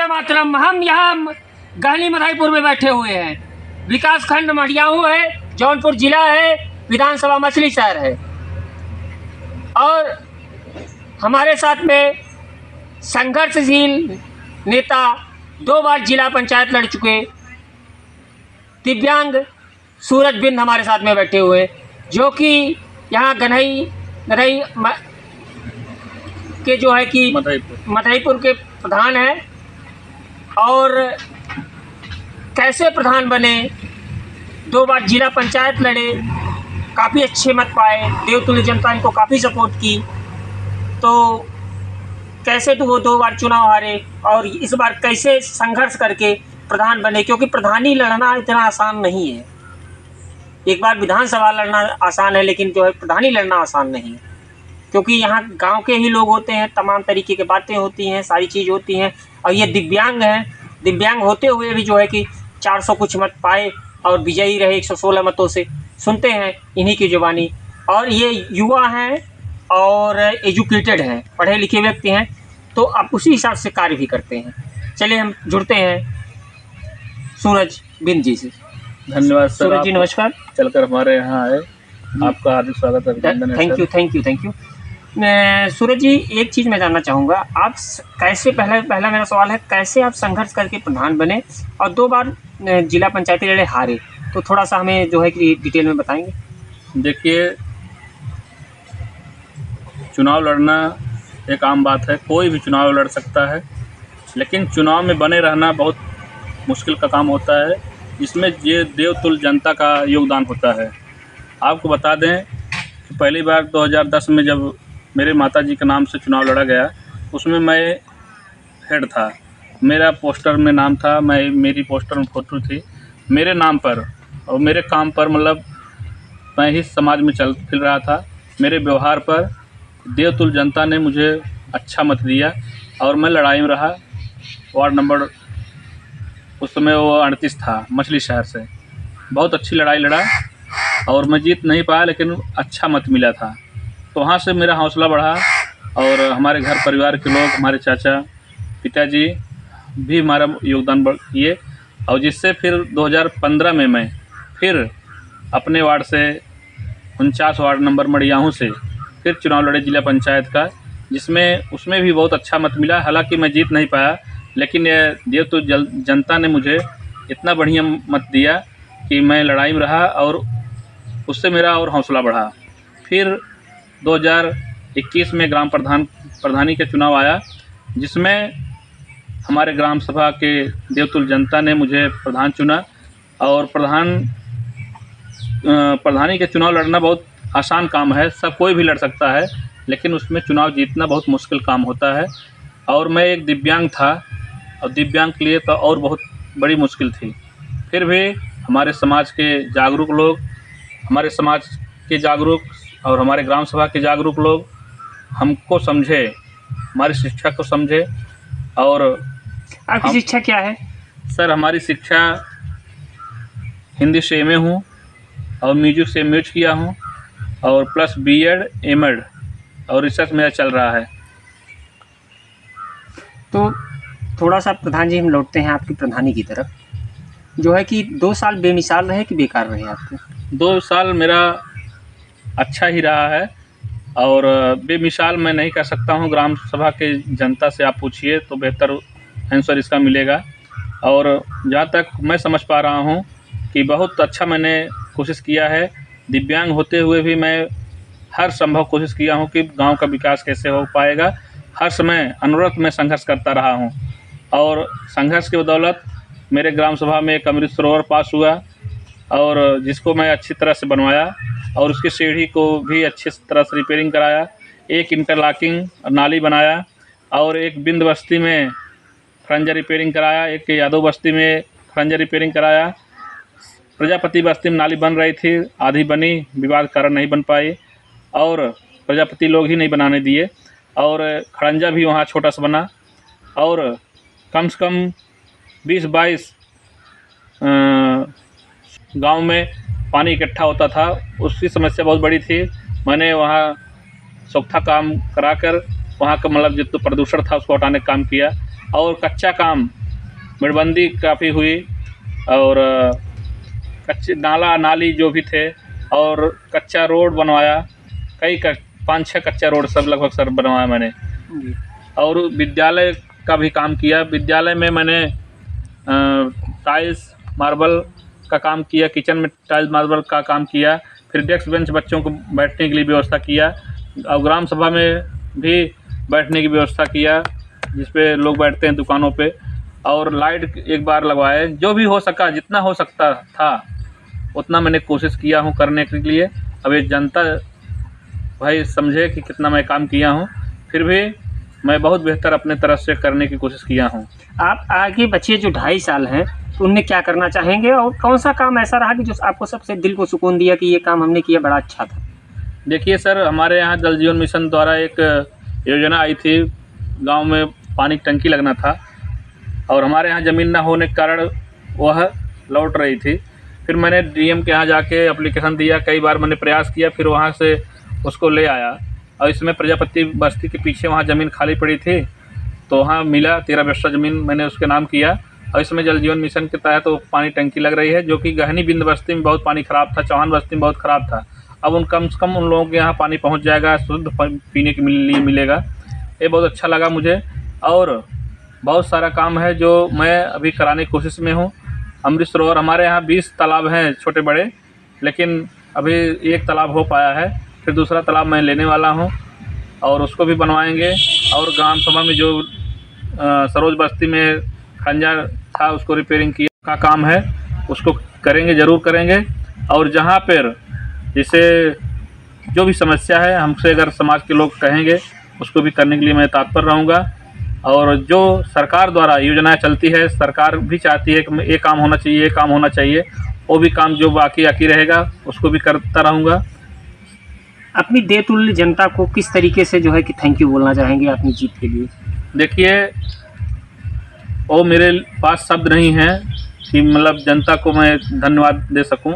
वंदे मातरम। हम यहाँ गहनी मधाईपुर में बैठे हुए हैं। विकास खंड मढ़ियाहू है, जौनपुर जिला है, विधानसभा मछली शहर है। और हमारे साथ में संघर्षशील नेता, 2 बार जिला पंचायत लड़ चुके दिव्यांग सूरज बिंद हमारे साथ में बैठे हुए, जो कि यहाँ गन्हई के जो है कि मधाईपुर के प्रधान हैं। और कैसे प्रधान बने, 2 बार जिला पंचायत लड़े, काफ़ी अच्छे मत पाए, देवतुल्य जनता इनको काफ़ी सपोर्ट की। तो कैसे तो वो 2 बार चुनाव हारे और इस बार कैसे संघर्ष करके प्रधान बने, क्योंकि प्रधानी लड़ना इतना आसान नहीं है। एक बार विधानसभा लड़ना आसान है, लेकिन जो है प्रधानी लड़ना आसान नहीं है, क्योंकि यहाँ गांव के ही लोग होते हैं, तमाम तरीके की बातें होती हैं, सारी चीज़ होती हैं। और ये दिव्यांग हैं, दिव्यांग होते हुए भी जो है कि 400 कुछ मत पाए और विजयी रहे 116 मतों से। सुनते हैं इन्हीं की जुबानी। और ये युवा हैं और एजुकेटेड हैं, पढ़े लिखे व्यक्ति हैं, तो आप उसी हिसाब से कार्य भी करते हैं। चलिए हम जुड़ते हैं सूरज बिंद जी से। धन्यवाद सर, सूरज जी नमस्कार। चलकर हमारे यहाँ आए, आपका हार्दिक स्वागत है। Thank you. सूरज जी, एक चीज़ मैं जानना चाहूँगा, आप कैसे, पहला मेरा सवाल है, कैसे आप संघर्ष करके प्रधान बने और 2 बार जिला पंचायती लड़े हारे, तो थोड़ा सा हमें जो है कि डिटेल में बताएंगे। देखिए, चुनाव लड़ना एक आम बात है, कोई भी चुनाव लड़ सकता है, लेकिन चुनाव में बने रहना बहुत मुश्किल का काम होता है। इसमें ये देवतुल्य जनता का योगदान होता है। आपको बता दें कि पहली बार 2010 में जब मेरे माताजी के नाम से चुनाव लड़ा गया, उसमें मैं हेड था, मेरा पोस्टर में नाम था, मेरी पोस्टर में फ़ोटो थी मेरे नाम पर और मेरे काम पर, मतलब मैं ही समाज में चल फिर रहा था। मेरे व्यवहार पर देवतुल्य जनता ने मुझे अच्छा मत दिया और मैं लड़ाई में रहा। वार्ड नंबर उस समय वो 38 था, मछली शहर से। बहुत अच्छी लड़ाई लड़ा और मैं जीत नहीं पाया, लेकिन अच्छा मत मिला था। तो वहाँ से मेरा हौसला बढ़ा और हमारे घर परिवार के लोग, हमारे चाचा, पिताजी भी हमारा योगदान किए, और जिससे फिर 2015 में मैं फिर अपने वार्ड से 49 वार्ड नंबर मढ़ियाहू से फिर चुनाव लड़े जिला पंचायत का, जिसमें उसमें भी बहुत अच्छा मत मिला। हालांकि मैं जीत नहीं पाया, लेकिन ये देवतुल्य जनता ने मुझे इतना बढ़िया मत दिया कि मैं लड़ाई में रहा और उससे मेरा और हौसला बढ़ा। फिर 2021 में ग्राम प्रधानी के चुनाव आया, जिसमें हमारे ग्राम सभा के देवतुल्य जनता ने मुझे प्रधान चुना। और प्रधानी के चुनाव लड़ना बहुत आसान काम है, सब कोई भी लड़ सकता है, लेकिन उसमें चुनाव जीतना बहुत मुश्किल काम होता है। और मैं एक दिव्यांग था और दिव्यांग के लिए तो और बहुत बड़ी मुश्किल थी। फिर भी हमारे समाज के जागरूक लोग, हमारे समाज के जागरूक और हमारे ग्राम सभा के जागरूक लोग हमको समझे, हमारी शिक्षा को समझे। और आपकी शिक्षा क्या है? सर, हमारी शिक्षा हिंदी से MA हूँ और म्यूजिक से MUH किया हूँ और प्लस BEd M.Ed और रिसर्च मेरा चल रहा है। तो थोड़ा सा प्रधान जी हम लौटते हैं आपकी प्रधानी की तरफ, जो है कि 2 साल बेमिसाल रहे कि बेकार रहे आपके? 2 साल मेरा अच्छा ही रहा है और बेमिसाल मैं नहीं कह सकता हूँ। ग्राम सभा के जनता से आप पूछिए तो बेहतर आंसर इसका मिलेगा। और जहाँ तक मैं समझ पा रहा हूँ कि बहुत अच्छा मैंने कोशिश किया है। दिव्यांग होते हुए भी मैं हर संभव कोशिश किया हूँ कि गांव का विकास कैसे हो पाएगा। हर समय अनवरत मैं संघर्ष करता रहा हूँ और संघर्ष की बदौलत मेरे ग्राम सभा में एक अमृत सरोवर पास हुआ और जिसको मैं अच्छी तरह से बनवाया और उसकी सीढ़ी को भी अच्छी तरह से रिपेयरिंग कराया। एक इंटरलॉकिंग नाली बनाया और एक बिंद बस्ती में खरंजा रिपेयरिंग कराया, एक यादव बस्ती में खरंजा रिपेयरिंग कराया। प्रजापति बस्ती में नाली बन रही थी, आधी बनी, विवाद कारण नहीं बन पाई और प्रजापति लोग ही नहीं बनाने दिए और खरंजा भी वहाँ छोटा सा बना और कम से कम 20-22 गांव में पानी इकट्ठा होता था, उसकी समस्या बहुत बड़ी थी। मैंने वहाँ सोख्ता काम कराकर वहाँ का मतलब जितना प्रदूषण था उसको हटाने का काम किया और कच्चा काम मेड़बंदी काफ़ी हुई, और कच्चे नाला नाली जो भी थे, और कच्चा रोड बनवाया, कई 5-6 कच्चा रोड सब लगभग सर बनवाया मैंने। जी। और विद्यालय का भी काम किया। विद्यालय में मैंने टाइल्स मार्बल का काम किया, किचन में टाइल्स मार्बल का काम किया, फिर डेस्क बेंच बच्चों को बैठने के लिए व्यवस्था किया, और ग्राम सभा में भी बैठने की व्यवस्था किया जिस पे लोग बैठते हैं दुकानों पे, और लाइट एक बार लगवाए। जो भी हो सका, जितना हो सकता था उतना मैंने कोशिश किया हूँ करने के लिए। अब ये जनता भाई समझे कि कितना मैं काम किया हूँ, फिर भी मैं बहुत बेहतर अपने तरफ से करने की कोशिश किया हूँ। आप आगे बच्चे जो 2.5 साल हैं, तो उनमें क्या करना चाहेंगे, और कौन सा काम ऐसा रहा कि जो आपको सबसे दिल को सुकून दिया कि ये काम हमने किया, बड़ा अच्छा था? देखिए सर, हमारे यहाँ जल जीवन मिशन द्वारा एक योजना आई थी, गांव में पानी की टंकी लगना था, और हमारे यहाँ ज़मीन ना होने के कारण वह लौट रही थी। फिर मैंने डीएम के यहाँ जाके एप्लीकेशन दिया, कई बार मैंने प्रयास किया, फिर वहाँ से उसको ले आया। और इसमें प्रजापति बस्ती के पीछे वहाँ ज़मीन खाली पड़ी थी, तो वहाँ मिला 13 बिस्सा ज़मीन, मैंने उसके नाम किया। और इसमें जल जीवन मिशन के तहत तो पानी टंकी लग रही है, जो कि गहनी बिंद बस्ती में बहुत पानी ख़राब था, चौहान बस्ती में बहुत ख़राब था। अब कम से कम उन लोगों के यहाँ पानी पहुँच जाएगा, शुद्ध पीने के लिए मिलेगा। ये बहुत अच्छा लगा मुझे। और बहुत सारा काम है जो मैं अभी कराने की कोशिश में हूँ। अमृत सरोवर, हमारे यहाँ 20 तालाब हैं छोटे बड़े, लेकिन अभी एक तालाब हो पाया है, फिर दूसरा तालाब मैं लेने वाला हूँ और उसको भी बनवाएंगे। और ग्राम सभा में जो सरोज बस्ती में खंजर था उसको रिपेयरिंग किया का काम है, उसको करेंगे, ज़रूर करेंगे। और जहाँ पर जैसे जो भी समस्या है हमसे अगर समाज के लोग कहेंगे, उसको भी करने के लिए मैं तत्पर रहूँगा। और जो सरकार द्वारा योजनाएं चलती है, सरकार भी चाहती है कि ये काम होना चाहिए, ये काम होना चाहिए, वो भी काम जो बाकी रहेगा उसको भी करता रहूँगा। अपनी देवतुल्य जनता को किस तरीके से जो है कि थैंक यू बोलना चाहेंगे अपनी जीत के लिए? देखिए, वो मेरे पास शब्द नहीं है कि मतलब जनता को मैं धन्यवाद दे सकूं।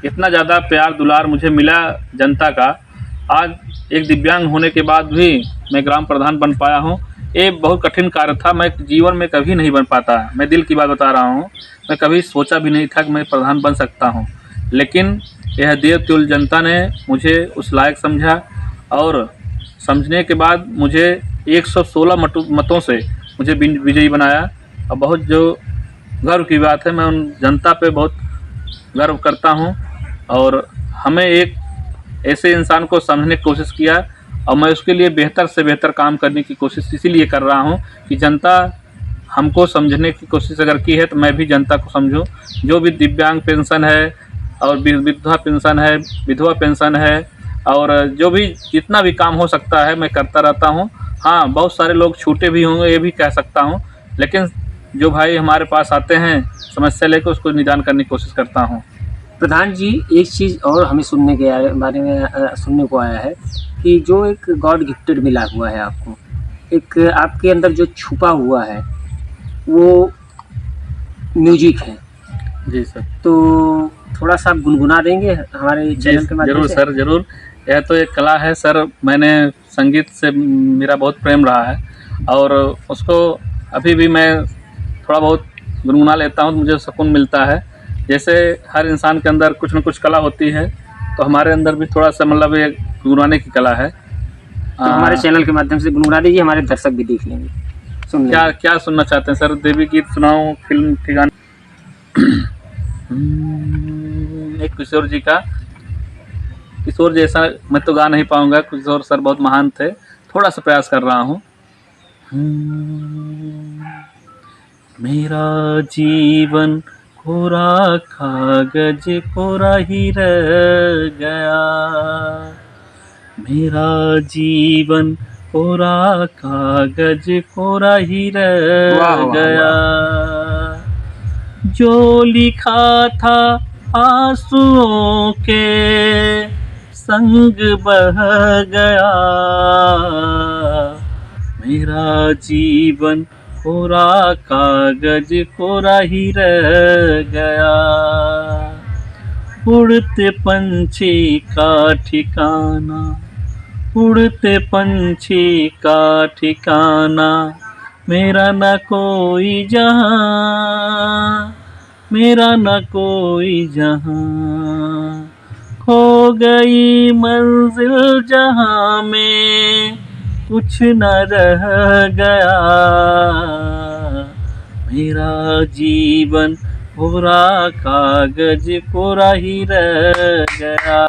इतना ज़्यादा प्यार दुलार मुझे मिला जनता का। आज एक दिव्यांग होने के बाद भी मैं ग्राम प्रधान बन पाया हूं। ये बहुत कठिन कार्य था, मैं जीवन में कभी नहीं बन पाता। मैं दिल की बात बता रहा हूं, मैं कभी सोचा भी नहीं था कि मैं प्रधान बन सकता हूं, लेकिन यह देवतुल्य जनता ने मुझे उस लायक समझा, और समझने के बाद मुझे 116 मतों से मुझे विजयी बनाया। और बहुत जो गर्व की बात है, मैं उन जनता पे बहुत गर्व करता हूं। और हमें एक ऐसे इंसान को समझने की कोशिश किया, और मैं उसके लिए बेहतर से बेहतर काम करने की कोशिश इसीलिए कर रहा हूं कि जनता हमको समझने की कोशिश अगर की है तो मैं भी जनता को समझूं। जो भी दिव्यांग पेंशन है, और विधवा पेंशन है, विधवा पेंशन है, और जो भी जितना भी काम हो सकता है मैं करता रहता हूँ। हाँ, बहुत सारे लोग छूटे भी होंगे, ये भी कह सकता हूँ, लेकिन जो भाई हमारे पास आते हैं समस्या लेकर, उसको निदान करने की कोशिश करता हूँ। प्रधान जी, एक चीज़ और हमें बारे में सुनने को आया है कि जो एक गॉड गिफ्टेड मिला हुआ है आपको, एक आपके अंदर जो छुपा हुआ है वो म्यूजिक है। जी सर। तो थोड़ा सा आप गुनगुना देंगे हमारे चैनल के माध्यम जरूर से? सर, ज़रूर। यह तो एक कला है सर, मैंने संगीत से मेरा बहुत प्रेम रहा है, और उसको अभी भी मैं थोड़ा बहुत गुनगुना लेता हूँ तो मुझे सुकून मिलता है। जैसे हर इंसान के अंदर कुछ न कुछ कला होती है, तो हमारे अंदर भी थोड़ा सा मतलब ये गुनगुनाने की कला है। तो हमारे चैनल के माध्यम से गुनगुना दीजिए, हमारे दर्शक भी देख लेंगे, सुन लेंगे। क्या सुनना चाहते हैं सर? देवी गीत सुनाऊं, फिल्म के गाने? एक किशोर जी का, किशोर जैसा मैं तो गा नहीं पाऊंगा, किशोर सर बहुत महान थे, थोड़ा सा प्रयास कर रहा हूँ। मेरा जीवन कोरा कागज कोरा ही रह गया, मेरा जीवन कोरा कागज कोरा ही रह गया, जो लिखा था आंसुओं के संग बह गया, मेरा जीवन कोरा कागज कोरा ही रह गया। उड़ते पंछी का ठिकाना, उड़ते पंछी का ठिकाना मेरा न कोई जहां, मेरा न कोई जहां, खो गई मंजिल जहां में कुछ न रह गया, मेरा जीवन पूरा कागज पूरा ही रह गया।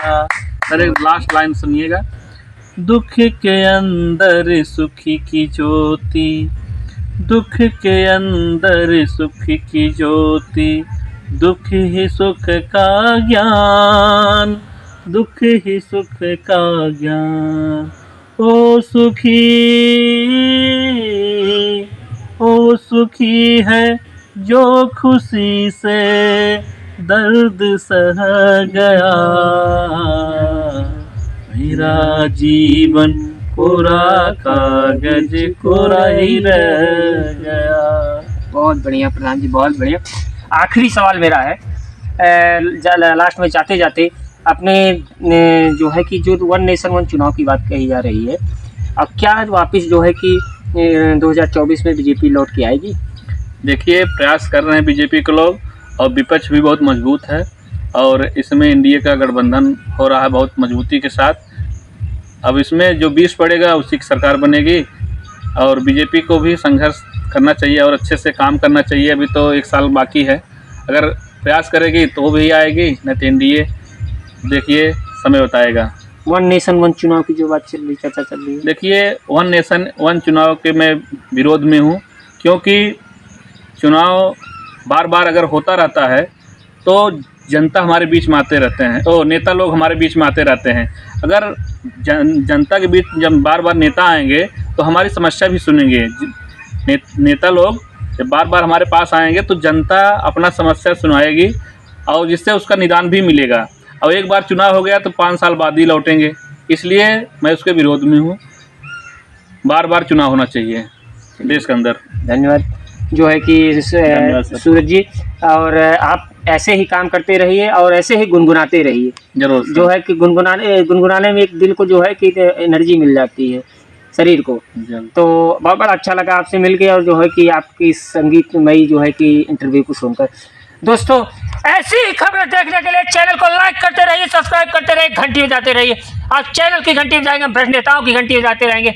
सर एक लास्ट लाइन सुनिएगा। दुख के अंदर सुखी की ज्योति, दुख के अंदर सुख की ज्योति, दुख ही सुख का ज्ञान, दुख ही सुख का ज्ञान। ओ सुखी है जो खुशी से दर्द सह गया, मेरा जीवन पूरा कागज कोरा ही रह गया। बहुत बढ़िया प्रधान जी, बहुत बढ़िया। आखिरी सवाल मेरा है, लास्ट में जाते जाते अपने जो है कि जो वन नेशन वन चुनाव की बात कही जा रही है, अब क्या वापस जो है कि 2024 में बीजेपी लौट के आएगी? देखिए प्रयास कर रहे हैं बीजेपी के लोग, और विपक्ष भी बहुत मजबूत है, और इसमें एनडीए का गठबंधन हो रहा है बहुत मजबूती के साथ। अब इसमें जो 20 पड़ेगा उसी की सरकार बनेगी, और बीजेपी को भी संघर्ष करना चाहिए और अच्छे से काम करना चाहिए। अभी तो 1 साल बाकी है, अगर प्रयास करेगी तो भी आएगी, नहीं तो एनडीए देखिए समय बताएगा। वन नेशन वन चुनाव की जो बात चल रही, चर्चा चल रही है, देखिए वन नेशन वन चुनाव के मैं विरोध में हूँ, क्योंकि चुनाव बार बार अगर होता रहता है तो जनता हमारे बीच में आते रहते हैं, तो नेता लोग हमारे बीच में आते रहते हैं। अगर जनता के बीच जब बार बार नेता आएंगे तो हमारी समस्या भी सुनेंगे। नेता लोग जब बार बार हमारे पास आएंगे तो जनता अपना समस्या सुनाएगी, और जिससे उसका निदान भी मिलेगा। और एक बार चुनाव हो गया तो 5 साल बाद ही लौटेंगे, इसलिए मैं उसके विरोध में हूँ। बार बार चुनाव होना चाहिए देश के अंदर। धन्यवाद जो है कि सूरज जी, और आप ऐसे ही काम करते रहिए और ऐसे ही गुनगुनाते रहिए। जरूर जो है कि गुनगुनाने में एक दिल को जो है कि एनर्जी मिल जाती है शरीर को। तो बहुत बड़ा अच्छा लगा आपसे मिलके, और जो है कि आपकी संगीतमयी जो है कि इंटरव्यू को सुनकर। दोस्तों ऐसी ही खबरें देखने के लिए चैनल को लाइक करते रहिए, सब्सक्राइब करते रहिए, घंटी बजाते रहिए। आप चैनल की घंटी बजाएंगे, भ्रष्ट नेताओं की घंटी बजाते रहेंगे।